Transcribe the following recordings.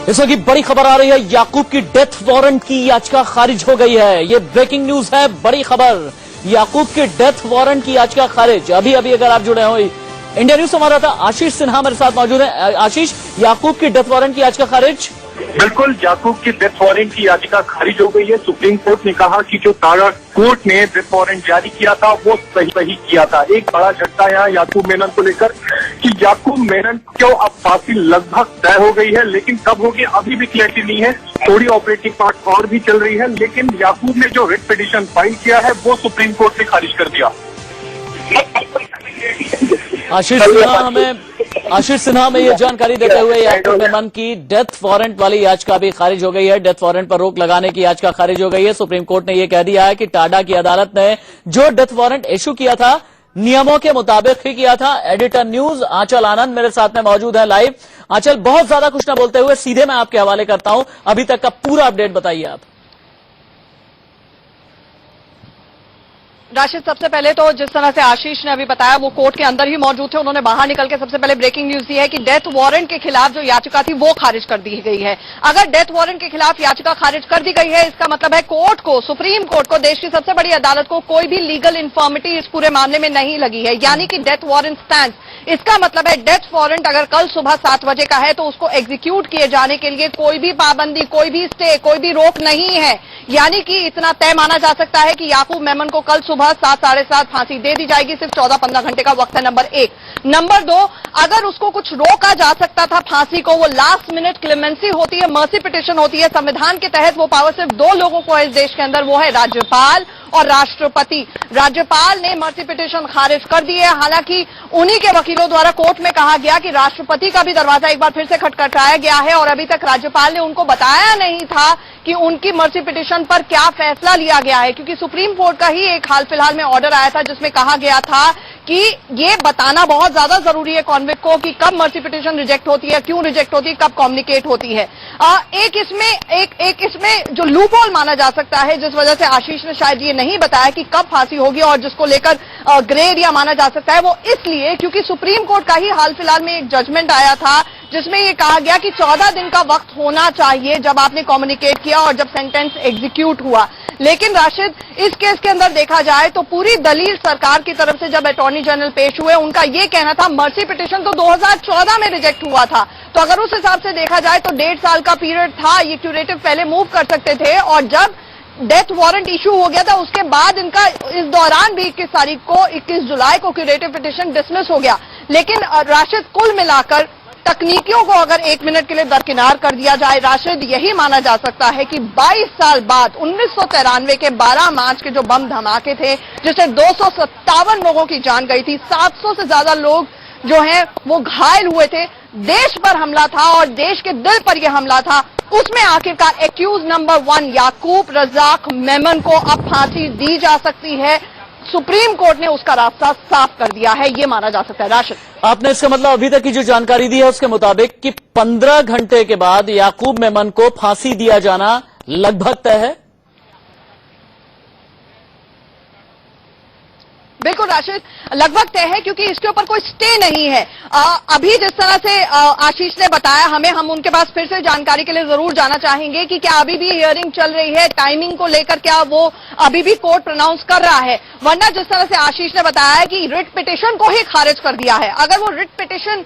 इस वक्त बड़ी खबर आ रही है, याकूब की डेथ वारंट की याचिका खारिज हो गई है। ये ब्रेकिंग न्यूज है, बड़ी खबर। याकूब की डेथ वारंट की याचिका खारिज। अभी अगर आप जुड़े हो, इंडिया न्यूज संवाददाता आशीष सिन्हा मेरे साथ मौजूद है। आशीष, याकूब की डेथ वारंट की याचिका खारिज। बिल्कुल, याकूब की डेथ वारंट की याचिका खारिज हो गई है। सुप्रीम कोर्ट ने कहा कि जो टाडा कोर्ट ने डेथ वारंट जारी किया था वो सही किया था। एक बड़ा झटका यहाँ याकूब मेनन को लेकर कि याकूब मेनन को अब फांसी लगभग तय हो गई है, लेकिन कब होगी अभी भी क्लैरिटी नहीं है। थोड़ी ऑपरेटिंग पार्ट और भी चल रही है, लेकिन याकूब ने जो रिट पिटीशन फाइल किया है वो सुप्रीम कोर्ट ने खारिज कर दिया। आशीष सिन्हा में ये जानकारी देते हुए याकूब मेमन की डेथ वारंट वाली याचिका भी खारिज हो गई है। डेथ वारंट पर रोक लगाने की याचिका खारिज हो गई है। सुप्रीम कोर्ट ने यह कह दिया है कि टाडा की अदालत ने जो डेथ वारंट इशू किया था नियमों के मुताबिक ही किया था। एडिटर न्यूज आंचल आनंद मेरे साथ में मौजूद है लाइव। आंचल, बहुत ज्यादा कुछ न बोलते हुए सीधे मैं आपके हवाले करता हूं, अभी तक का पूरा अपडेट बताइए आप। राशिद, सबसे पहले तो जिस तरह से आशीष ने अभी बताया वो कोर्ट के अंदर ही मौजूद थे। उन्होंने बाहर निकल के सबसे पहले ब्रेकिंग न्यूज दी है कि डेथ वारंट के खिलाफ जो याचिका थी वो खारिज कर दी गई है। अगर डेथ वारंट के खिलाफ याचिका खारिज कर दी गई है, इसका मतलब है कोर्ट को, सुप्रीम कोर्ट को, देश की सबसे बड़ी अदालत को कोई भी लीगल इन्फॉर्मिटी इस पूरे मामले में नहीं लगी है, यानी कि डेथ वारंट स्टैंड। इसका मतलब है डेथ वारंट अगर कल सुबह 7 बजे का है तो उसको एग्जीक्यूट किए जाने के लिए कोई भी पाबंदी, कोई भी स्टे, कोई भी रोक नहीं है। यानी कि इतना तय माना जा सकता है कि याकूब मेमन को कल सुबह 7 साढ़े 7 फांसी दे दी जाएगी। सिर्फ 14-15 घंटे का वक्त है, नंबर 1। नंबर 2, अगर उसको कुछ रोका जा सकता था फांसी को, वो लास्ट मिनट क्लेमेंसी होती है, मर्सी पिटिशन होती है। संविधान के तहत वो पावर सिर्फ 2 लोगों को है इस देश के अंदर, वो है राज्यपाल और राष्ट्रपति। राज्यपाल ने मर्सी पिटिशन खारिज कर दी है। हालांकि उन्हीं के वकीलों द्वारा कोर्ट में कहा गया कि राष्ट्रपति का भी दरवाजा एक बार फिर से खटखटाया गया है और अभी तक राज्यपाल ने उनको बताया नहीं था कि उनकी मर्सी पिटिशन पर क्या फैसला लिया गया है, क्योंकि सुप्रीम कोर्ट का ही एक हाल फिलहाल में ऑर्डर आया था जिसमें कहा गया था कि ये बताना बहुत ज्यादा जरूरी है कॉन्विक्ट को कि कब मर्सी पिटिशन रिजेक्ट होती है, क्यों रिजेक्ट होती है, कब कम्युनिकेट होती है। एक इसमें जो लूप होल माना जा सकता है, जिस वजह से आशीष ने शायद ये नहीं बताया कि कब फांसी होगी और जिसको लेकर ग्रे एरिया माना जा सकता है, वो इसलिए क्योंकि सुप्रीम कोर्ट का ही हाल फिलहाल में एक जजमेंट आया था जिसमें ये कहा गया कि 14 दिन का वक्त होना चाहिए जब आपने कम्युनिकेट किया और जब सेंटेंस एग्जीक्यूट हुआ। लेकिन राशिद, इस केस के अंदर देखा जाए तो पूरी दलील सरकार की तरफ से जब अटॉर्नी जनरल पेश हुए, उनका ये कहना था मर्सी पिटिशन तो 2014 में रिजेक्ट हुआ था। तो अगर उस हिसाब से देखा जाए तो 1.5 साल का पीरियड था, ये क्यूरेटिव पहले मूव कर सकते थे और जब डेथ वारंट इशू हो गया था उसके बाद इनका इस दौरान भी 21 तारीख को 21 जुलाई को क्यूरेटिव पिटिशन डिसमिस हो गया। लेकिन राशिद, कुल मिलाकर तकनीकियों को अगर 1 मिनट के लिए दरकिनार कर दिया जाए राशिद, यही माना जा सकता है कि 22 साल बाद 1993 के 12 मार्च के जो बम धमाके थे जिससे 257 लोगों की जान गई थी, 700 से ज्यादा लोग जो हैं वो घायल हुए थे, देश पर हमला था और देश के दिल पर यह हमला था, उसमें आखिरकार एक्यूज नंबर 1 याकूब रजाक मेमन को अब फांसी दी जा सकती है। सुप्रीम कोर्ट ने उसका रास्ता साफ कर दिया है, ये माना जा सकता है। राशिद, आपने इसका मतलब अभी तक की जो जानकारी दी है उसके मुताबिक कि 15 घंटे के बाद याकूब मेमन को फांसी दिया जाना लगभग तय है। बिल्कुल राशिद, लगभग तय है क्योंकि इसके ऊपर कोई स्टे नहीं है। अभी जिस तरह से आशीष ने बताया हमें, हम उनके पास फिर से जानकारी के लिए जरूर जाना चाहेंगे कि क्या अभी भी हियरिंग चल रही है, टाइमिंग को लेकर क्या वो अभी भी कोर्ट प्रोनाउंस कर रहा है, वरना जिस तरह से आशीष ने बताया है कि रिट पिटिशन को ही खारिज कर दिया है। अगर वो रिट पिटिशन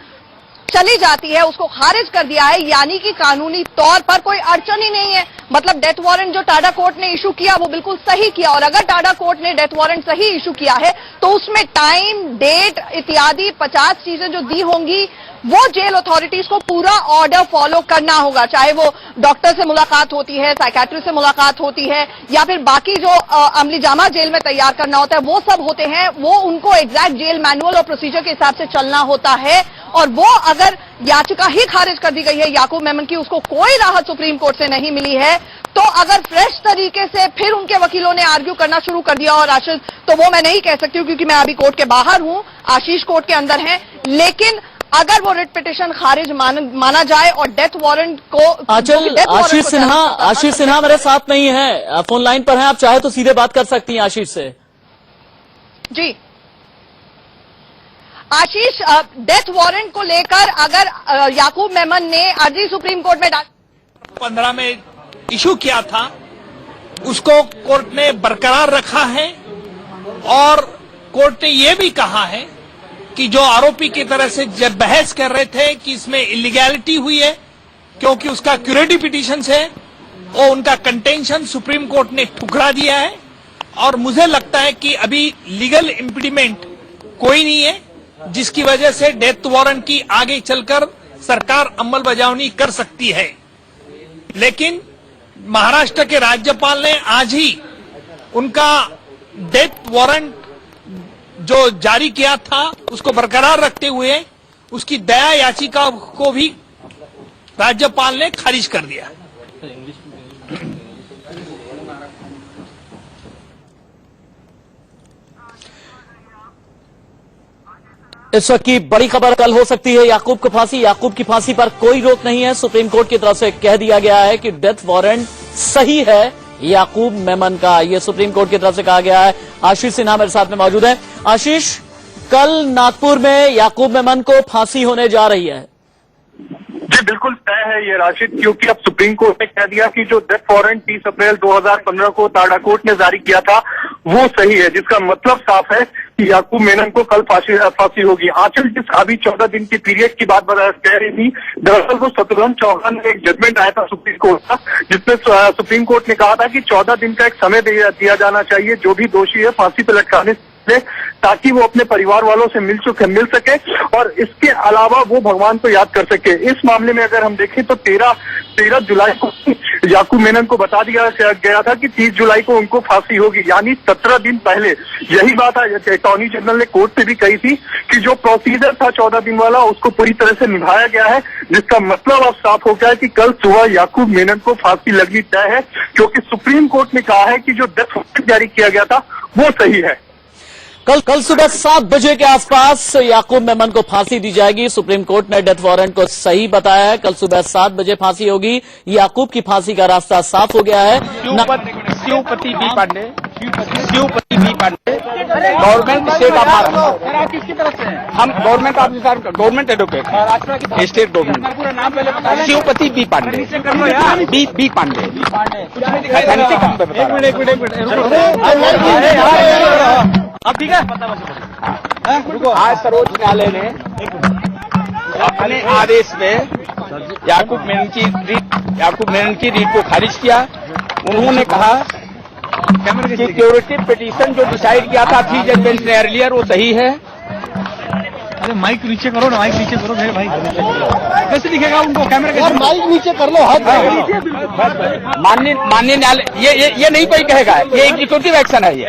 चली जाती है, उसको खारिज कर दिया है, यानी कि कानूनी तौर पर कोई अड़चन ही नहीं है। मतलब डेथ वारंट जो टाडा कोर्ट ने इशू किया वो बिल्कुल सही किया, और अगर टाडा कोर्ट ने डेथ वारंट सही इशू किया है तो उसमें टाइम, डेट इत्यादि 50 चीजें जो दी होंगी वो जेल अथॉरिटीज को पूरा ऑर्डर फॉलो करना होगा, चाहे वो डॉक्टर से मुलाकात होती है, साइकेट्रिस्ट से मुलाकात होती है, या फिर बाकी जो अमली जामा जेल में तैयार करना होता है वो सब होते हैं, वो उनको एग्जैक्ट जेल मैनुअल और प्रोसीजर के हिसाब से चलना होता है। और वो अगर याचिका ही खारिज कर दी गई है याकूब मेमन की, उसको कोई राहत सुप्रीम कोर्ट से नहीं मिली है, तो अगर फ्रेश तरीके से फिर उनके वकीलों ने आर्ग्यू करना शुरू कर दिया और आशीष, तो वो मैं नहीं कह सकती हूं क्योंकि मैं अभी कोर्ट के बाहर हूं, आशीष कोर्ट के अंदर हैं। लेकिन अगर वो रिट पिटिशन खारिज माना जाए और डेथ वारंट को आशीष सिन्हा मेरे साथ नहीं है, फोन लाइन पर हैं, आप चाहे तो सीधे बात कर सकती हैं आशीष से। जी आशीष, डेथ वारंट को लेकर अगर याकूब मेमन ने अर्जी सुप्रीम कोर्ट में 15 में इशू किया था उसको कोर्ट ने बरकरार रखा है और कोर्ट ने यह भी कहा है कि जो आरोपी की तरह से जब बहस कर रहे थे कि इसमें इलीगैलिटी हुई है क्योंकि उसका क्यूरेटिव पिटीशन है और उनका कंटेंशन सुप्रीम कोर्ट ने ठुकरा दिया है और मुझे लगता है कि अभी लीगल इम्पीडिमेंट कोई नहीं है जिसकी वजह से डेथ वारंट की आगे चलकर सरकार अमल बजावनी कर सकती है। लेकिन महाराष्ट्र के राज्यपाल ने आज ही उनका डेथ वारंट जो जारी किया था उसको बरकरार रखते हुए उसकी दया याचिका को भी राज्यपाल ने खारिज कर दिया। इस वक्त की बड़ी खबर कल हो सकती है याकूब को फांसी। याकूब की फांसी पर कोई रोक नहीं है। सुप्रीम कोर्ट की तरफ से कह दिया गया है कि डेथ वारंट सही है याकूब मेमन का, यह सुप्रीम कोर्ट की तरफ से कहा गया है। आशीष सिन्हा मेरे साथ में मौजूद है। आशीष, कल नागपुर में याकूब मेमन को फांसी होने जा रही है। जी बिल्कुल तय है ये राशिद, क्योंकि अब सुप्रीम कोर्ट ने कह दिया कि जो डेथ वारंट 30 अप्रैल 2015 को टाडा कोर्ट ने जारी किया था वो सही है, जिसका मतलब साफ है कि याकूब मेनन को कल फांसी होगी। आंचल जिस अभी 14 दिन की पीरियड की बात कह रही थी, दरअसल वो शत्रुघ्न चौहान में एक जजमेंट आया था सुप्रीम कोर्ट का, जिसमें सुप्रीम कोर्ट ने कहा था कि 14 दिन का एक समय दिया जाना चाहिए जो भी दोषी है फांसी पर लटकाने से, ताकि वो अपने परिवार वालों से मिल सके और इसके अलावा वो भगवान को याद कर सके। इस मामले में अगर हम देखें तो 13 जुलाई को याकूब मेनन को बता दिया गया था कि 30 जुलाई को उनको फांसी होगी, यानी 17 दिन पहले। यही बात अटॉर्नी जनरल ने कोर्ट से भी कही थी कि जो प्रोसीजर था 14 दिन वाला उसको पूरी तरह से निभाया गया है, जिसका मतलब अब साफ हो गया है कि कल सुबह याकूब मेनन को फांसी लगनी तय है, क्योंकि सुप्रीम कोर्ट ने कहा है कि जो डेथ वारंट जारी किया गया था वो सही है। कल सुबह 7 बजे के आसपास याकूब मेमन को फांसी दी जाएगी। सुप्रीम कोर्ट ने डेथ वारंट को सही बताया है। कल सुबह 7 बजे फांसी होगी। याकूब की फांसी का रास्ता साफ हो गया है। Shivpati B Pandey government state of किसकी तरफ से? हम government officer, government advocate, state government. Shivpati B Pandey, B Pandey. एक मिनट अब ठीक है। आज सर्वोच्च न्यायालय ने अपने आदेश में याकूब मेनन की रीट को खारिज किया। उन्होंने कहा कि क्यूरेटिव पिटीशन जो डिसाइड किया था 3 जज बेंच ने अर्लियर वो सही है। अरे माइक नीचे करो ना, माइक नीचे करो मेरे भाई, कैसे दिखेगा उनको कैमरे के? माइक नीचे कर लो। माननीय न्यायालय ये नहीं कोई कहेगा, ये एग्जीक्यूटिव एक्शन है। ये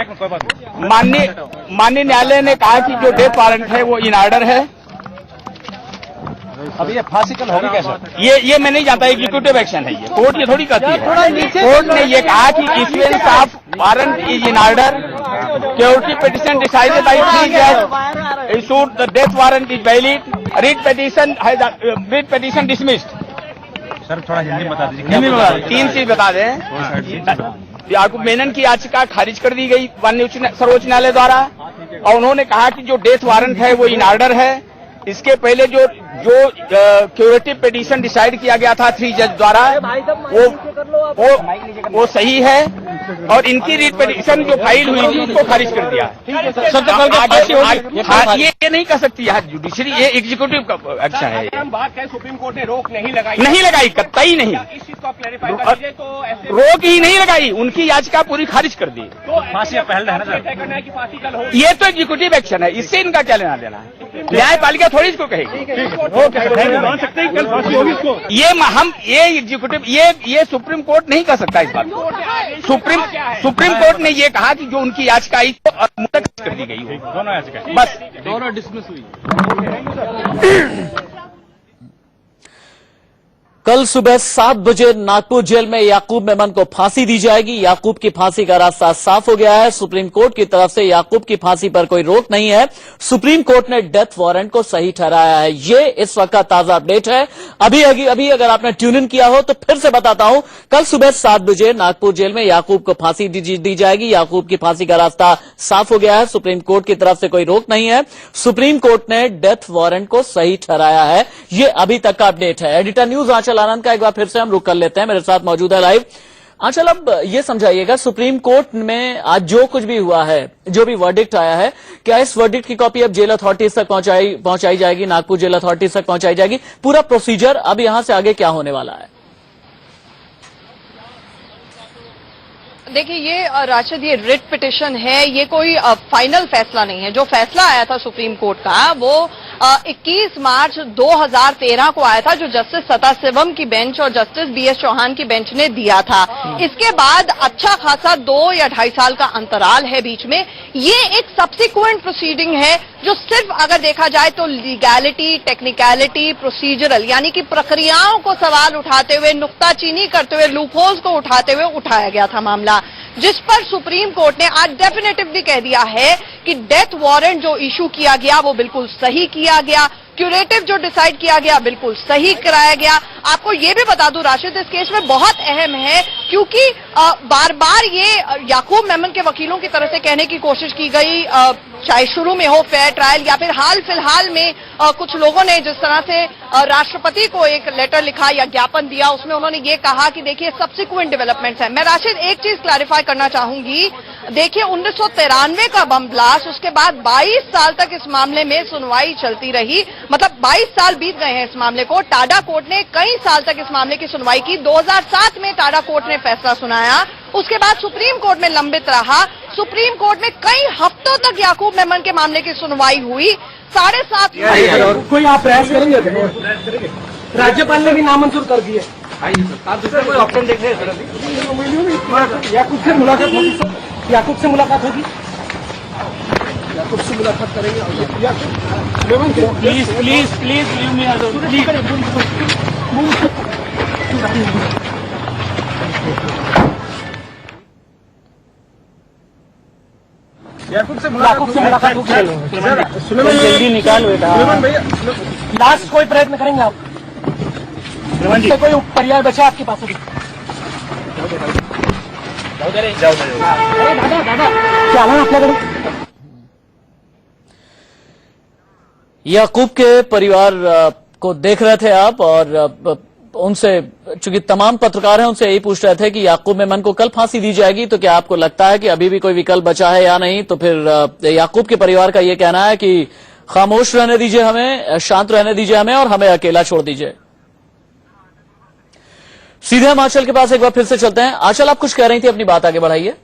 माननीय न्यायालय ने कहा कि जो डेथ वारंट है वो इन ऑर्डर है। अब ये फांसी कल होगी कैसे? ये मैं नहीं जानता, एग्जीक्यूटिव एक्शन है ये, कोर्ट ये थोड़ी कहती है। कोर्ट ने ये कहा कि issuance of warrant is in order, curative petition decided by 3 जज issued, the death warrant is valid, writ petition dismissed. Sir थोड़ा हिंदी बता दीजिए। 3 चीज बता दें। याकूब मेनन की याचिका खारिज कर दी गई सर्वोच्च न्यायालय द्वारा और उन्होंने कहा कि जो डेथ वारंट है वो इन ऑर्डर है। इसके पहले जो क्यूरेटिव पिटीशन डिसाइड किया गया था 3 जज द्वारा वो सही है और इनकी रीट पिटीशन जो फाइल हुई थी उसको खारिज कर दिया। ये नहीं कर सकती है जुडिशरी, ये एग्जीक्यूटिव का एक्शन है। सुप्रीम कोर्ट ने रोक नहीं लगाई, कतई नहीं, रोक ही नहीं लगाई, उनकी याचिका पूरी खारिज कर दी। फांसी पहले है ना, ये तो एग्जीक्यूटिव एक्शन है, इससे इनका क्या लेना देना है? न्यायपालिका थोड़ी इसको कहेगी। ये एग्जीक्यूटिव ये सुप्रीम कोर्ट नहीं कर सकता इस बात को। सुप्रीम कोर्ट ने ये कहा कि जो उनकी याचिका आई तो मुलतवी कर दी गई हो, दोनों याचिका बस दोनों डिसमिस हुई। कल सुबह 7 बजे नागपुर जेल में याकूब मेमन को फांसी दी जाएगी। याकूब की फांसी का रास्ता साफ हो गया है। सुप्रीम कोर्ट की तरफ से याकूब की फांसी पर कोई रोक नहीं है। सुप्रीम कोर्ट ने डेथ वारंट को सही ठहराया है। ये इस वक्त का ताजा अपडेट है। अभी अगर आपने ट्यून इन किया हो तो फिर से बताता हूं, कल सुबह 7 बजे नागपुर जेल में याकूब को फांसी दी जाएगी। याकूब की फांसी का रास्ता साफ हो गया है। सुप्रीम कोर्ट की तरफ से कोई रोक नहीं है। सुप्रीम कोर्ट ने डेथ वारंट को सही ठहराया है। ये अभी तक का अपडेट है। एडिटर न्यूज आंचल आनंद का एक बार फिर से हम रुक कर लेते हैं। मेरे साथ मौजूद है लाइव आंचल। अब ये समझाइएगा, सुप्रीम कोर्ट में आज जो कुछ भी हुआ है, जो भी वर्डिक्ट आया है, क्या इस वर्डिक्ट की कॉपी अब जेल अथॉरिटीज तक पहुंचाई जाएगी, नागपुर जेल अथॉरिटीज तक पहुंचाई जाएगी? पूरा प्रोसीजर अब यहां से आगे क्या होने वाला है? देखिए, ये राशिद, ये रिट पिटिशन है, ये कोई फाइनल फैसला नहीं है। जो फैसला आया था सुप्रीम कोर्ट का वो 21 मार्च 2013 को आया था, जो जस्टिस सदाशिवम की बेंच और जस्टिस बीएस चौहान की बेंच ने दिया था। इसके बाद अच्छा खासा 2 या 2.5 साल का अंतराल है बीच में। ये एक सब्सिक्वेंट प्रोसीडिंग है जो सिर्फ अगर देखा जाए तो लीगैलिटी, टेक्निकलिटी, प्रोसीजरल यानी कि प्रक्रियाओं को सवाल उठाते हुए, नुक्ताचीनी करते हुए, लूपहोल्स को उठाते हुए उठाया गया था मामला, जिस पर सुप्रीम कोर्ट ने आज डेफिनेटिवली कह दिया है कि डेथ वारंट जो इशू किया गया वो बिल्कुल सही किया गया, क्यूरेटिव जो डिसाइड किया गया बिल्कुल सही कराया गया। आपको ये भी बता दूं राशिद, इस केस में बहुत अहम है क्योंकि बार बार ये याकूब मेमन के वकीलों की तरफ से कहने की कोशिश की गई, चाहे शुरू में हो फेयर ट्रायल या फिर हाल फिलहाल में कुछ लोगों ने जिस तरह से राष्ट्रपति को एक लेटर लिखा या ज्ञापन दिया, उसमें उन्होंने ये कहा कि देखिए सब्सिक्वेंट डेवलपमेंट्स है। मैं राशिद एक चीज क्लैरिफाई करना चाहूंगी, देखिए 1993 का बम ब्लास्ट, उसके बाद 22 साल तक इस मामले में सुनवाई चलती रही, मतलब 22 साल बीत गए हैं इस मामले को। टाडा कोर्ट ने कई साल तक इस मामले की सुनवाई की। 2007 में टाडा कोर्ट ने फैसला सुनाया, उसके बाद सुप्रीम कोर्ट में लंबित रहा। सुप्रीम कोर्ट में कई हफ्तों तक याकूब मेमन के मामले की सुनवाई हुई। 7.5 कोई आप प्रयास करेंगे? राज्यपाल ने भी नामंजूर कर दिए। आप दूसरा कोई ऑप्शन देख रहे हैं? याकूब से मुलाकात होगी, याकूब से मुलाकात होगी, याकूब से मुलाकात करेंगे। Please please please leave me alone, please. Yakub से मुलाकात होगी। सुलेमान जल्दी निकाल बेटा। लास्ट कोई प्रयत्न करेंगे आप? कोई पर्याय बचा आपके पास अभी? जाओ दादा क्या है आपल्याकडे? याकूब के परिवार को देख रहे थे आप, और उनसे, चूंकि तमाम पत्रकार हैं, उनसे यही पूछ रहे थे कि याकूब मेमन को कल फांसी दी जाएगी, तो क्या आपको लगता है कि अभी भी कोई विकल्प बचा है या नहीं? तो फिर याकूब के परिवार का ये कहना है कि खामोश रहने दीजिए हमें, शांत रहने दीजिए हमें, और हमें अकेला छोड़ दीजिए। सीधे हम आंचल के पास एक बार फिर से चलते हैं। आंचल, आप कुछ कह रही थी, अपनी बात आगे बढ़ाइए।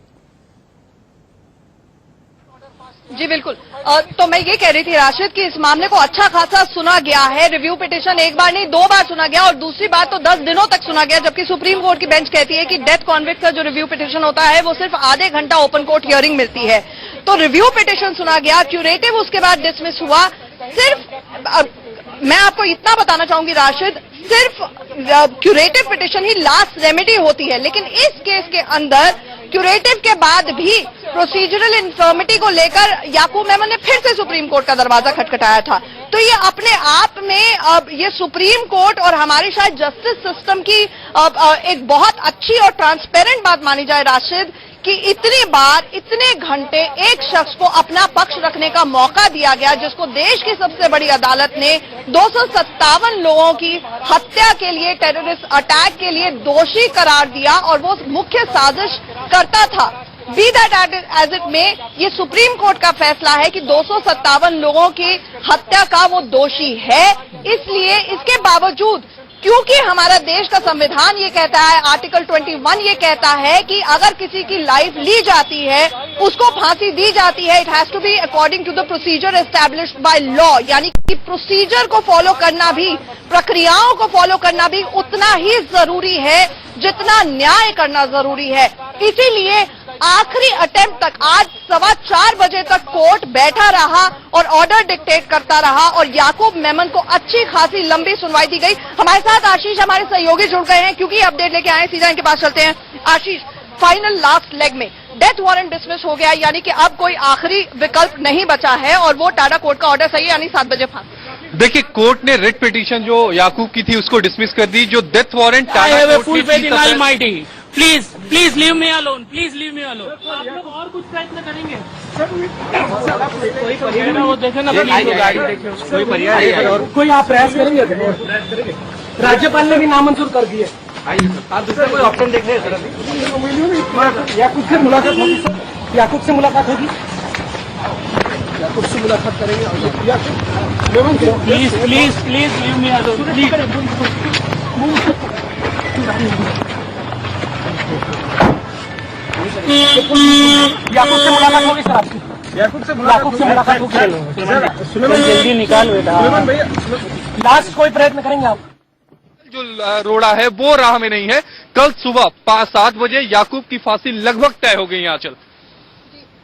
जी बिल्कुल, तो मैं ये कह रही थी राशिद कि इस मामले को अच्छा खासा सुना गया है। रिव्यू पिटीशन एक बार नहीं 2 बार सुना गया, और दूसरी बात तो 10 दिनों तक सुना गया, जबकि सुप्रीम कोर्ट की बेंच कहती है कि डेथ कॉन्विक्ट का जो रिव्यू पिटीशन होता है वो सिर्फ आधे घंटा ओपन कोर्ट हियरिंग मिलती है। तो रिव्यू पिटीशन सुना गया, क्यूरेटिव उसके बाद डिसमिस हुआ। सिर्फ मैं आपको इतना बताना चाहूंगी राशिद, सिर्फ क्यूरेटिव पिटीशन ही लास्ट रेमेडी होती है, लेकिन इस केस के अंदर क्यूरेटिव के बाद भी प्रोसीजरल इन्फर्मिटी को लेकर याकूब मेमन ने फिर से सुप्रीम कोर्ट का दरवाजा खटखटाया था। तो ये अपने आप में अब ये सुप्रीम कोर्ट और हमारी शायद जस्टिस सिस्टम की एक बहुत अच्छी और ट्रांसपेरेंट बात मानी जाए राशिद, कि इतनी बार, इतने घंटे एक शख्स को अपना पक्ष रखने का मौका दिया गया, जिसको देश की सबसे बड़ी अदालत ने 257 लोगों की हत्या के लिए, टेररिस्ट अटैक के लिए दोषी करार दिया, और वो मुख्य साजिश करता था। Be that as it may, ये सुप्रीम कोर्ट का फैसला है कि 257 लोगों की हत्या का वो दोषी है। इसलिए इसके बावजूद, क्योंकि हमारा देश का संविधान ये कहता है, आर्टिकल 21 ये कहता है कि अगर किसी की लाइफ ली जाती है, उसको फांसी दी जाती है, it has to be according to the procedure established by law, यानी कि प्रोसीजर को फॉलो करना भी, प्रक्रियाओं को फॉलो करना भी उतना ही जरूरी है जितना न्याय करना जरूरी है। इसीलिए आखिरी अटेम्प्ट तक, आज 4:15 बजे तक कोर्ट बैठा रहा और ऑर्डर डिक्टेट करता रहा, और याकूब मेमन को अच्छी खासी लंबी सुनवाई दी गई। हमारे साथ आशीष, हमारे सहयोगी जुड़ गए हैं, क्योंकि अपडेट लेके आए, सीधा इनके पास चलते हैं। आशीष, फाइनल लास्ट लेग में डेथ वारंट डिसमिस हो गया, यानी कि अब कोई आखिरी विकल्प नहीं बचा है, और वो टाडा कोर्ट का ऑर्डर सही है, यानी 7 बजे फांसी। देखिए, कोर्ट ने रिट पिटीशन जो याकूब की थी उसको डिसमिस कर दी। जो डेथ वारंट टाडा कोर्ट ने, please please leave me alone, please leave me alone. आप लोग और कुछ प्रयत्न करेंगे? वो देखे ना, कोई पर्याय, कोई आप प्रयास करेंगे? राज्यपाल ने भी नामंजूर कर दी है। आप दूसरा कोई ऑप्शन देख रहे हैं सर? याकूब से मुलाकात होगी सर, याकूब से मुलाकात होगी, याकूब से मुलाकात करेंगे। Please please please leave me alone please. Yakub से मुलाकात होगी सर आपकी? याकूब से मुलाकात होगी। जल्दी निकाल बेटा। लास्ट कोई प्रयत्न करेंगे आप? जो रोड़ा है वो राह में नहीं है। कल सुबह 5-7 बजे याकूब की फांसी लगभग तय हो गई। आंचल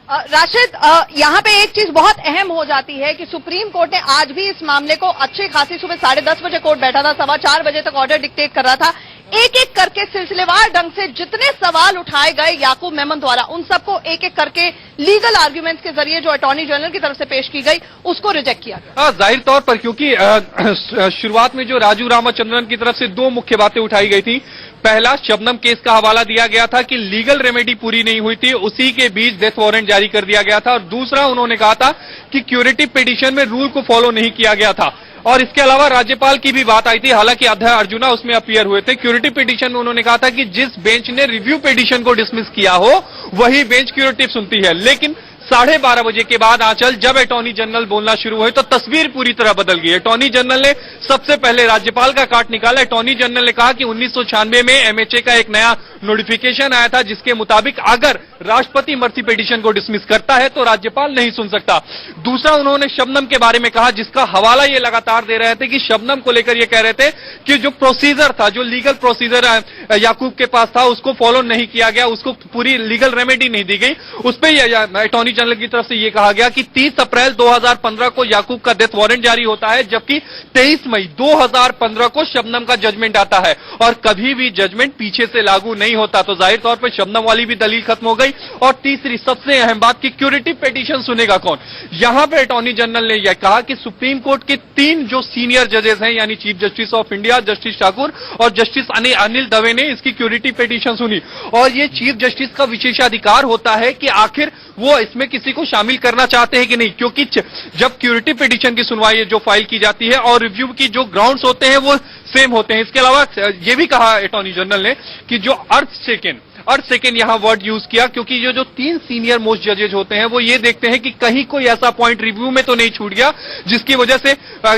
राशिद, यहाँ पे एक चीज बहुत अहम हो जाती है कि सुप्रीम कोर्ट ने आज भी इस मामले को अच्छी खासी सुबह 10:30 बजे कोर्ट बैठा था, 4:15 बजे तक ऑर्डर डिक्टेट कर रहा था। एक एक करके सिलसिलेवार ढंग से जितने सवाल उठाए गए याकूब मेमन द्वारा, उन सबको एक एक करके लीगल आर्ग्यूमेंट्स के जरिए जो अटॉर्नी जनरल की तरफ से पेश की गई उसको रिजेक्ट किया गया। जाहिर तौर पर, क्योंकि शुरुआत में जो राजू रामचंद्रन की तरफ से 2 मुख्य बातें उठाई गई थी। पहला, शबनम केस का हवाला दिया गया था कि लीगल रेमेडी पूरी नहीं हुई थी, उसी के बीच डेथ वारंट जारी कर दिया गया था। और दूसरा, उन्होंने कहा था कि क्यूरेटिव पिटीशन में रूल को फॉलो नहीं किया गया था। और इसके अलावा राज्यपाल की भी बात आई थी, हालांकि अध्यक्ष अर्जुना उसमें अपीयर हुए थे। क्यूरेटिव पिटीशन में उन्होंने कहा था कि जिस बेंच ने रिव्यू पिटीशन को डिसमिस किया हो वही बेंच क्यूरेटिव सुनती है। लेकिन 12:30 बजे के बाद आंचल, जब अटॉर्नी जनरल बोलना शुरू हुए तो तस्वीर पूरी तरह बदल गई। अटॉर्नी जनरल ने सबसे पहले राज्यपाल का काट निकाला। अटॉर्नी जनरल ने कहा कि 1996 में एमएचए का एक नया नोटिफिकेशन आया था जिसके मुताबिक अगर राष्ट्रपति मर्सी पिटीशन को डिसमिस करता है तो राज्यपाल नहीं सुन सकता। दूसरा, उन्होंने शबनम के बारे में कहा, जिसका हवाला ये लगातार दे रहे थे कि शबनम को लेकर ये कह रहे थे कि जो प्रोसीजर था, जो लीगल प्रोसीजर याकूब के पास था, उसको फॉलो नहीं किया गया, उसको पूरी लीगल रेमेडी नहीं दी गई। उस पर अटॉर्नी जनरल की तरफ से यह कहा गया कि 30 अप्रैल 2015 को याकूब का डेथ वारंट जारी होता है, जबकि 23 मई 2015 को शबनम का जजमेंट आता है और कभी भी जजमेंट पीछे से लागू नहीं होता। तो जाहिर तौर पर शबनम वाली भी दलील खत्म हो गई। और तीसरी सबसे अहम बात कि क्यूरेटिव पिटीशन सुनेगा कौन। यहां पर अटॉर्नी जनरल ने यह कहा कि सुप्रीम कोर्ट के 3 जो सीनियर जजेस हैं, यानी chief justice of India justice Thakur और जस्टिस अनिल दवे ने इसकी क्यूरेटिव पिटीशन सुनी। और ये चीफ जस्टिस का विशेषाधिकार होता है कि आखिर वो इसमें किसी को शामिल करना चाहते हैं कि नहीं, क्योंकि जब क्यूरेटिव पिटीशन की सुनवाई जो फाइल की जाती है और रिव्यू की जो ग्राउंड्स होते हैं वो सेम होते हैं। इसके अलावा ये भी कहा अटॉर्नी जनरल ने कि जो अर्थ सेकेंड यहां वर्ड यूज किया, क्योंकि ये जो 3 सीनियर मोस्ट जजेज होते हैं वो ये देखते हैं कि कहीं कोई ऐसा पॉइंट रिव्यू में तो नहीं छूट गया जिसकी वजह से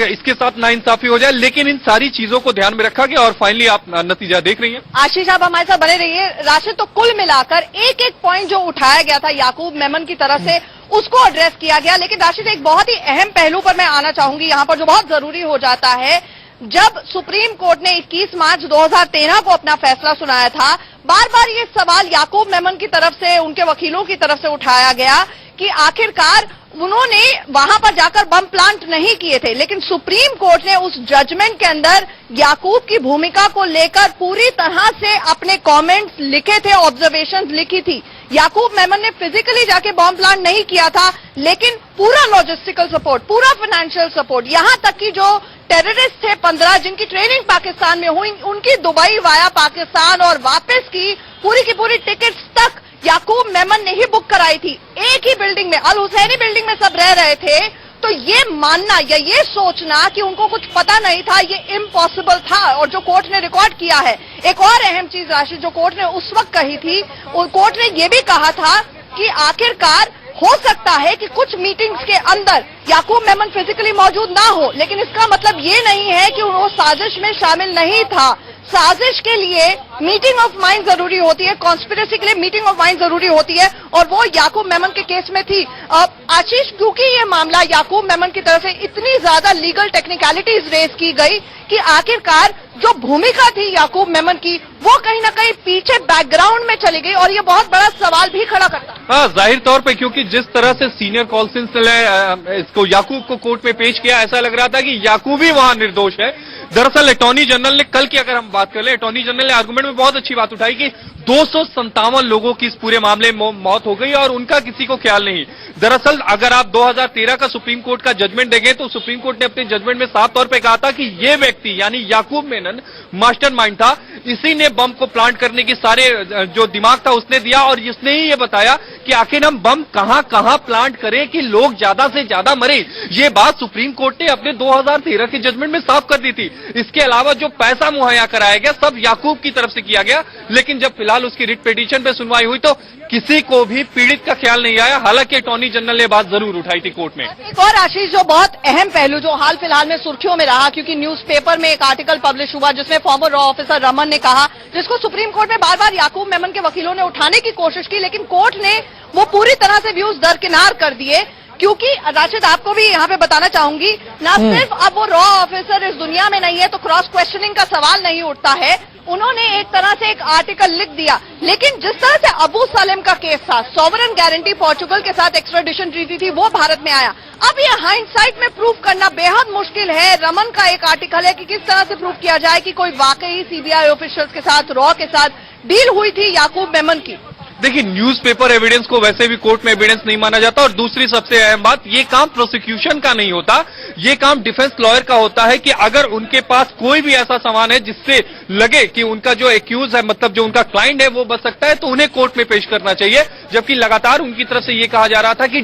इसके साथ नाइंसाफी हो जाए। लेकिन इन सारी चीजों को ध्यान में रखा गया और फाइनली आप नतीजा देख रही हैं। आशीष, आप हमारे साथ बने रहिए। राशिद, तो कुल मिलाकर एक एक पॉइंट जो उठाया गया था याकूब मेमन की तरफ से उसको एड्रेस किया गया। लेकिन राशिद, एक बहुत ही अहम पहलू पर मैं आना चाहूंगी यहां पर, जो बहुत जरूरी हो जाता है। जब सुप्रीम कोर्ट ने 21 मार्च 2013 को अपना फैसला सुनाया था, बार बार ये सवाल याकूब मेमन की तरफ से, उनके वकीलों की तरफ से उठाया गया कि आखिरकार उन्होंने वहां पर जाकर बम प्लांट नहीं किए थे। लेकिन सुप्रीम कोर्ट ने उस जजमेंट के अंदर याकूब की भूमिका को लेकर पूरी तरह से अपने कमेंट्स लिखे थे, ऑब्जर्वेशंस लिखी थी। याकूब मेमन ने फिजिकली जाके बॉम्ब प्लांट नहीं किया था, लेकिन पूरा लॉजिस्टिकल सपोर्ट, पूरा फाइनेंशियल सपोर्ट, यहां तक कि जो टेररिस्ट थे 15 जिनकी ट्रेनिंग पाकिस्तान में हुई, उनकी दुबई वाया पाकिस्तान और वापस की पूरी टिकट्स तक याकूब मेमन ने ही बुक कराई थी। एक ही बिल्डिंग में, अल हुसैनी बिल्डिंग में सब रह रहे थे। तो ये मानना या ये सोचना कि उनको कुछ पता नहीं था, ये इम्पॉसिबल था। और जो कोर्ट ने रिकॉर्ड किया है, एक और अहम चीज राशि जो कोर्ट ने उस वक्त कही थी, कोर्ट ने ये भी कहा था कि आखिरकार हो सकता है कि कुछ मीटिंग्स के अंदर याकूब मेमन फिजिकली मौजूद ना हो, लेकिन इसका मतलब ये नहीं है कि वो साजिश में शामिल नहीं था। साजिश के लिए मीटिंग ऑफ माइंड जरूरी होती है, कॉन्स्पिरेसी के लिए मीटिंग ऑफ माइंड जरूरी होती है, और वो याकूब मेमन के केस में थी। आशीष, क्योंकि ये मामला याकूब मेमन की तरफ से इतनी ज्यादा लीगल टेक्निकलिटीज रेज की गई कि आखिरकार जो भूमिका थी याकूब मेमन की वो कहीं ना कहीं पीछे बैकग्राउंड में चली गई, और ये बहुत बड़ा सवाल भी खड़ा करता है। हाँ, जाहिर तौर पे, क्योंकि जिस तरह से सीनियर कॉन्सिल ने इसको याकूब को कोर्ट में पेश किया, ऐसा लग रहा था कि याकूब ही वहां निर्दोष है। दरअसल अटॉर्नी जनरल ने कल की अगर हम बात कर ले, अटॉर्नी जनरल ने आर्गुमेंट में बहुत अच्छी बात उठाई कि 257 लोगों की इस पूरे मामले में मौत हो गई और उनका किसी को ख्याल नहीं। दरअसल अगर आप 2013 का सुप्रीम कोर्ट का जजमेंट देखें तो सुप्रीम कोर्ट ने अपने जजमेंट में साफ तौर पे कहा था कि ये व्यक्ति यानी याकूब मेमन मास्टरमाइंड था। इसी ने बम को प्लांट करने की सारे जो दिमाग था उसने दिया, और इसने ही ये बताया कि आखिर हम बम कहां कहां प्लांट करें कि लोग ज्यादा से ज्यादा मरे। ये बात सुप्रीम कोर्ट ने अपने 2013 के जजमेंट में साफ कर दी थी। इसके अलावा जो पैसा मुहैया कराया गया सब याकूब की तरफ से किया गया, लेकिन जब फिलहाल उसकी रिट पिटीशन पे सुनवाई हुई तो किसी को भी पीड़ित का ख्याल नहीं आया। हालांकि अटॉर्नी जनरल ने बात जरूर उठाई थी कोर्ट में। एक और आशीष, जो बहुत अहम पहलू जो हाल फिलहाल में सुर्खियों में रहा, क्योंकि न्यूज़पेपर में एक आर्टिकल पब्लिश हुआ जिसमें फॉर्मर रॉ ऑफिसर रमन ने कहा, जिसको सुप्रीम कोर्ट में बार बार याकूब मेमन के वकीलों ने उठाने की कोशिश की, लेकिन कोर्ट ने वो पूरी तरह से व्यूज दरकिनार कर दिए। क्योंकि राशिद, आपको भी यहाँ पे बताना चाहूंगी, ना सिर्फ अब वो रॉ ऑफिसर इस दुनिया में नहीं है तो क्रॉस क्वेश्चनिंग का सवाल नहीं उठता है, उन्होंने एक तरह से एक आर्टिकल लिख दिया, लेकिन जिस तरह से अबू सलेम का केस था, सॉवरेन गारंटी पोर्चुगल के साथ एक्स्ट्राडिशन ट्रीटी थी, वो भारत में आया। अब ये हाइंडसाइट में प्रूफ करना बेहद मुश्किल है। रमन का एक आर्टिकल है कि किस तरह से प्रूफ किया जाए कि कोई वाकई सीबीआई ऑफिशियल्स के साथ, रॉ के साथ डील हुई थी याकूब मेमन की। देखिए, न्यूज़पेपर एविडेंस को वैसे भी कोर्ट में एविडेंस नहीं माना जाता, और दूसरी सबसे अहम बात, ये काम प्रोसिक्यूशन का नहीं होता, ये काम डिफेंस लॉयर का होता है कि अगर उनके पास कोई भी ऐसा सामान है जिससे लगे कि उनका जो एक्यूज है, मतलब जो उनका क्लाइंट है वो बच सकता है, तो उन्हें कोर्ट में पेश करना चाहिए। जबकि लगातार उनकी तरफ से ये कहा जा रहा था कि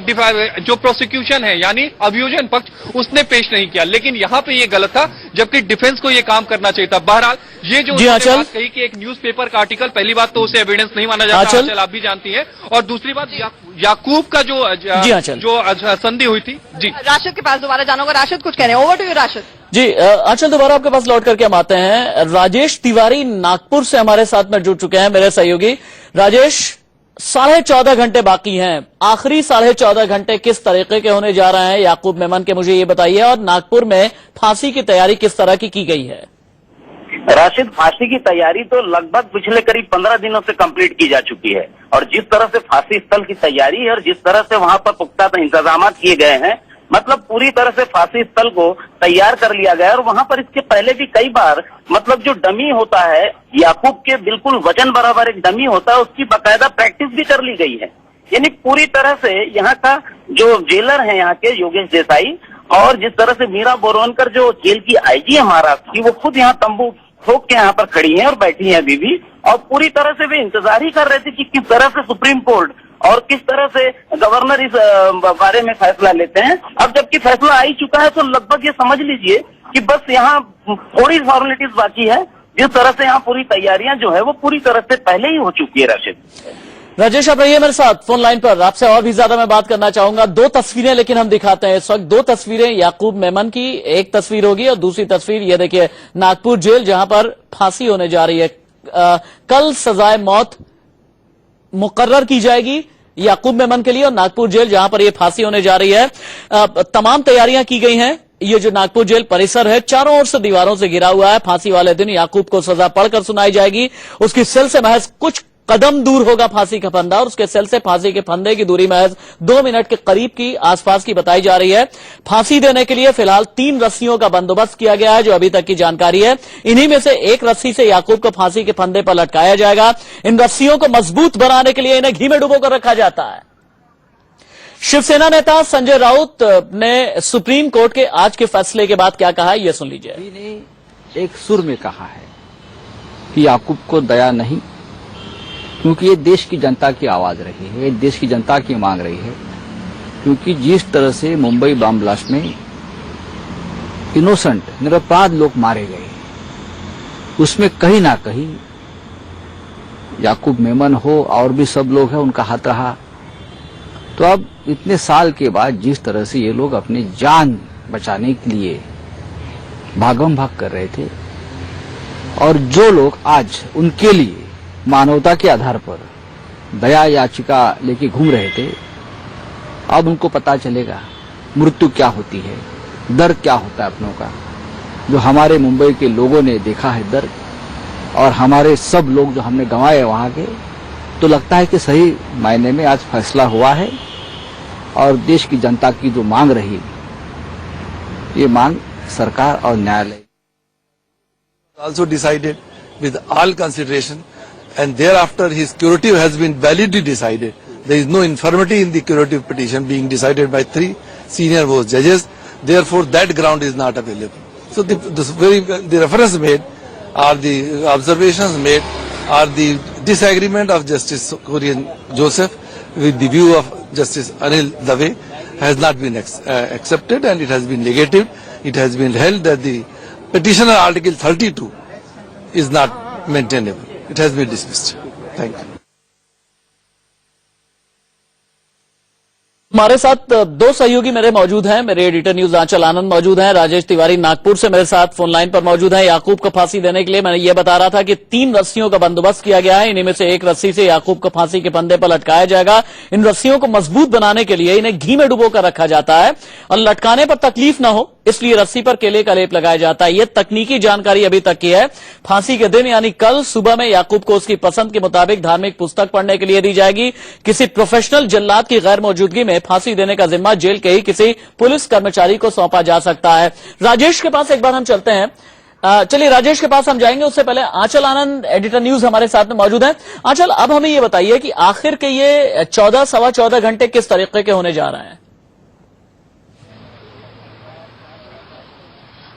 जो प्रोसिक्यूशन है यानी अभियोजन पक्ष, उसने पेश नहीं किया, लेकिन यहां पे ये गलत था, जबकि डिफेंस को ये काम करना चाहिए था। बहरहाल ये जो उन्होंने बात कही कि एक न्यूज़पेपर का आर्टिकल, पहली बात तो उसे एविडेंस नहीं माना जाता, आप भी जानती हैं, और दूसरी बात याकूब का जो संधि हुई थी। जी, राशिद के पास दोबारा जाना होगा। राशिद कुछ कह रहे हैं, ओवर टू यू राशिद। जी आंचल, दोबारा आपके पास लौट करके हम आते हैं। राजेश तिवारी नागपुर से हमारे साथ में जुड़ चुके हैं, मेरे सहयोगी। राजेश, 14.5 घंटे बाकी हैं, आखिरी 14.5 घंटे किस तरीके के होने जा रहे हैं याकूब मेमन के, मुझे ये बताइए, और नागपुर में फांसी की तैयारी किस तरह की गई है? राशिद, फांसी की तैयारी तो लगभग पिछले करीब 15 दिनों से कंप्लीट की जा चुकी है, और जिस तरह से फांसी स्थल की तैयारी है और जिस तरह से वहां पर पुख्ता इंतजाम किए गए हैं, मतलब पूरी तरह से फांसी स्थल को तैयार कर लिया गया है। और वहां पर इसके पहले भी कई बार, मतलब जो डमी होता है याकूब के बिल्कुल वजन बराबर एक डमी होता है, उसकी बाकायदा प्रैक्टिस भी कर ली गई है। यानी पूरी तरह से यहाँ का जो जेलर है यहाँ के योगेश देसाई, और जिस तरह से मीरा बोरवनकर जो जेल की आईजी है महाराष्ट्र की, वो खुद यहाँ तंबू ठोक के यहाँ पर खड़ी हैं और बैठी हैं अभी भी, और पूरी तरह से वे इंतजार ही कर रहे थे कि किस तरह से सुप्रीम कोर्ट और किस तरह से गवर्नर इस बारे में फैसला लेते हैं। अब जबकि फैसला आ ही चुका है, तो लगभग ये समझ लीजिए कि बस यहाँ थोड़ी फॉर्मेलिटीज बाकी है। जिस तरह से यहाँ पूरी तैयारियां जो है वो पूरी तरह से पहले ही हो चुकी है। राजेश, आप रहिए मेरे साथ फोन लाइन पर, आपसे और भी ज्यादा मैं बात करना चाहूंगा। 2 तस्वीरें लेकिन हम दिखाते हैं इस वक्त, 2 तस्वीरें याकूब मेमन की, एक तस्वीर होगी और दूसरी तस्वीर ये देखिए नागपुर जेल, जहां पर फांसी होने जा रही है। कल सजाए मौत मुकर्रर की जाएगी याकूब मेमन के लिए, और नागपुर जेल जहां पर यह फांसी होने जा रही है, तमाम तैयारियां की गई हैं। ये जो नागपुर जेल परिसर है चारों ओर से दीवारों से घिरा हुआ है। फांसी वाले दिन याकूब को सजा पढ़कर सुनाई जाएगी। उसकी सेल से महज कुछ कदम दूर होगा फांसी का फंदा, और उसके सेल से फांसी के फंदे की दूरी महज 2 मिनट के करीब की आसपास की बताई जा रही है। फांसी देने के लिए फिलहाल 3 रस्सियों का बंदोबस्त किया गया है, जो अभी तक की जानकारी है। इन्हीं में से एक रस्सी से याकूब को फांसी के फंदे पर लटकाया जाएगा। इन रस्सियों को मजबूत बनाने के लिए इन्हें घी में डुबोकर रखा जाता है। शिवसेना नेता संजय राउत ने सुप्रीम कोर्ट के आज के फैसले के बाद क्या कहा है, यह सुन लीजिए। ने एक सुर में कहा है कि याकूब को दया नहीं, क्योंकि ये देश की जनता की आवाज रही है, ये देश की जनता की मांग रही है। क्योंकि जिस तरह से मुंबई बम ब्लास्ट में इनोसेंट निरपराध लोग मारे गए, उसमें कहीं ना कहीं याकूब मेमन हो और भी सब लोग हैं, उनका हाथ रहा। तो अब इतने साल के बाद जिस तरह से ये लोग अपनी जान बचाने के लिए भागम भाग कर रहे थे, और जो लोग आज उनके लिए मानवता के आधार पर दया याचिका लेके घूम रहे थे, अब उनको पता चलेगा मृत्यु क्या होती है, दर्द क्या होता है अपनों का। जो हमारे मुंबई के लोगों ने देखा है दर्द, और हमारे सब लोग जो हमने गंवाए वहां के, तो लगता है कि सही मायने में आज फैसला हुआ है। और देश की जनता की जो मांग रही, ये मांग सरकार और न्यायालय also decided with all consideration, and thereafter his curative has been validly decided. There is no infirmity in the curative petition being decided by 3 senior most judges. Therefore, that ground is not available. So the reference made or the observations made or the disagreement of Justice Korean Joseph with the view of Justice Anil Dave has not been accepted, and it has been negated. It has been held that the petitioner Article 32 is not maintainable. It has been dismissed. Thank you. हमारे साथ दो सहयोगी मेरे मौजूद हैं। मेरे editor news आंचल आनंद मौजूद हैं, राजेश तिवारी नागपुर से मेरे साथ फोन लाइन पर मौजूद हैं। याकूब को फांसी देने के लिए मैंने ये बता रहा था कि 3 रस्सियों का बंदोबस्त किया गया है। इन्हीं में से एक रस्सी से याकूब को फांसी के फंदे पर लटकाया जाएगा। इन रस्सियों को मजबूत बनाने के लिए इन्हें घी में डुबोकर रखा जाता है और लटकाने पर तकलीफ न हो इसलिए रस्सी पर केले का लेप लगाया जाता है। यह तकनीकी जानकारी अभी तक की है। फांसी के दिन यानी कल सुबह में याकूब को उसकी पसंद के मुताबिक धार्मिक पुस्तक पढ़ने के लिए दी जाएगी। किसी प्रोफेशनल जल्लाद की गैर मौजूदगी में फांसी देने का जिम्मा जेल के ही किसी पुलिस कर्मचारी को सौंपा जा सकता है। राजेश के पास एक बार हम चलते हैं। चलिए राजेश के पास हम जाएंगे, उससे पहले आंचल आनंद एडिटर न्यूज हमारे साथ में मौजूद है। आंचल, अब हमें ये बताइए कि आखिर के ये 14-14.25 घंटे किस तरीके के होने जा रहे हैं?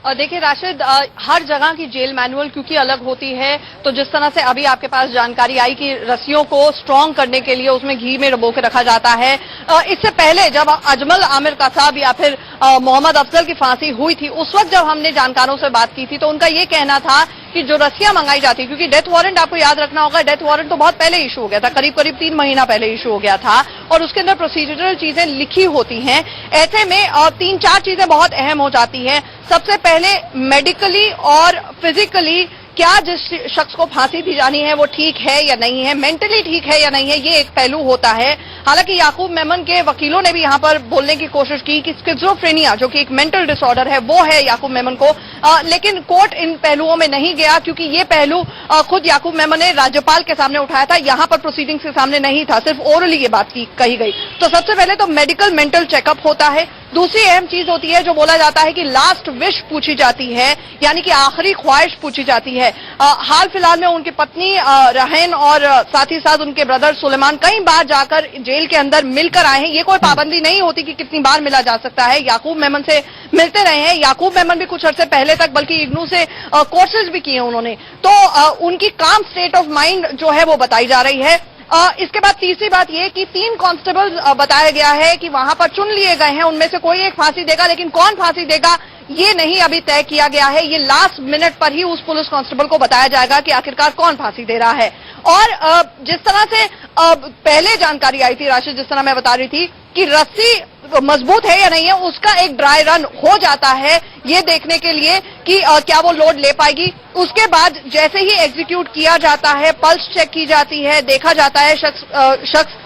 और देखिए राशिद, हर जगह की जेल मैनुअल क्योंकि अलग होती है, तो जिस तरह से अभी आपके पास जानकारी आई कि रस्सियों को स्ट्रांग करने के लिए उसमें घी में डुबो के रखा जाता है। इससे पहले जब अजमल आमिर कसाब या फिर मोहम्मद अफजल की फांसी हुई थी, उस वक्त जब हमने जानकारों से बात की थी तो उनका ये कहना था कि जो रस्सियां मंगाई जाती, क्योंकि डेथ वारंट आपको याद रखना होगा, डेथ वारंट तो बहुत पहले इशू हो गया था, करीब 3 महीना पहले इशू हो गया था और उसके अंदर प्रोसीजरल चीजें लिखी होती हैं। ऐसे में 3-4 चीजें बहुत अहम हो जाती हैं। सबसे पहले मेडिकली और फिजिकली क्या जिस शख्स को फांसी दी जानी है वो ठीक है या नहीं है, मेंटली ठीक है या नहीं है, ये एक पहलू होता है। हालांकि याकूब मेमन के वकीलों ने भी यहाँ पर बोलने की कोशिश की कि स्किज़ोफ्रेनिया जो कि एक मेंटल डिसऑर्डर है वो है याकूब मेमन को, लेकिन कोर्ट इन पहलुओं में नहीं गया क्योंकि ये पहलू खुद याकूब मेमन ने राज्यपाल के सामने उठाया था, यहाँ पर प्रोसीडिंग्स के सामने नहीं था, सिर्फ ओरली ये बात कही गई। तो सबसे पहले तो मेडिकल मेंटल चेकअप होता है। दूसरी अहम चीज होती है जो बोला जाता है कि लास्ट विश पूछी जाती है, यानी कि आखिरी ख्वाहिश पूछी जाती है। हाल फिलहाल में उनकी पत्नी रहन और साथ ही साथ उनके ब्रदर सुलेमान कई बार जाकर जेल के अंदर मिलकर आए हैं। ये कोई पाबंदी नहीं होती कि कितनी बार मिला जा सकता है। याकूब मेमन से मिलते रहे हैं। याकूब मेमन भी कुछ अर्से पहले तक बल्कि इग्नू से कोर्सेज भी किए उन्होंने, तो उनकी काम स्टेट ऑफ माइंड जो है वो बताई जा रही है। इसके बाद तीसरी बात यह कि 3 कांस्टेबल बताया गया है कि वहां पर चुन लिए गए हैं, उनमें से कोई एक फांसी देगा, लेकिन कौन फांसी देगा ये नहीं अभी तय किया गया है। ये लास्ट मिनट पर ही उस पुलिस कांस्टेबल को बताया जाएगा कि आखिरकार कौन फांसी दे रहा है। और जिस तरह से पहले जानकारी आई थी राशिद, जिस तरह मैं बता रही थी कि रस्सी मजबूत है या नहीं है, उसका एक ड्राई रन हो जाता है ये देखने के लिए कि क्या वो लोड ले पाएगी। उसके बाद जैसे ही एग्जीक्यूट किया जाता है, पल्स चेक की जाती है, देखा जाता है शख्स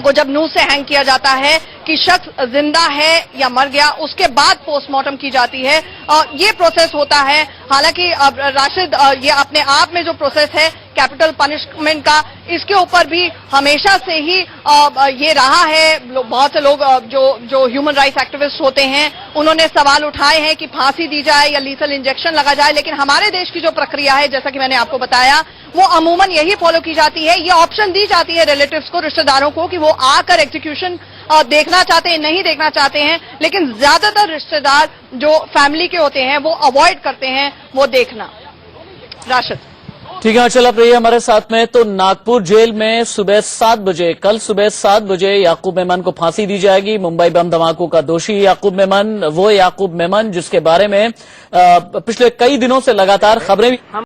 को जब नूज से हैंग किया जाता है कि शख्स जिंदा है या मर गया, उसके बाद पोस्टमार्टम की जाती है। ये प्रोसेस होता है। हालांकि राशिद, ये अपने आप में जो प्रोसेस है कैपिटल पनिशमेंट का, इसके ऊपर भी हमेशा से ही ये रहा है। बहुत से लोग जो ह्यूमन राइट्स एक्टिविस्ट होते हैं उन्होंने सवाल उठाए हैं कि फांसी दी जाए या लीथल इंजेक्शन लगा जाए, लेकिन हमारे देश की जो प्रक्रिया है, जैसा कि मैंने आपको बताया, वो अमूमन यही फॉलो की जाती है। ये ऑप्शन दी जाती है रिलेटिव्स को, रिश्तेदारों को, कि वो आकर एग्जीक्यूशन देखना चाहते हैं, नहीं देखना चाहते हैं, लेकिन ज्यादातर रिश्तेदार जो फैमिली के होते हैं वो अवॉइड करते हैं वो देखना। राशिद, ठीक है, चल अब रही है हमारे साथ में। तो नागपुर जेल में सुबह 7 बजे, कल सुबह 7 बजे याकूब मेमन को फांसी दी जाएगी। मुंबई बम धमाकों का दोषी याकूब मेमन, वो याकूब मेमन जिसके बारे में पिछले कई दिनों से लगातार खबरें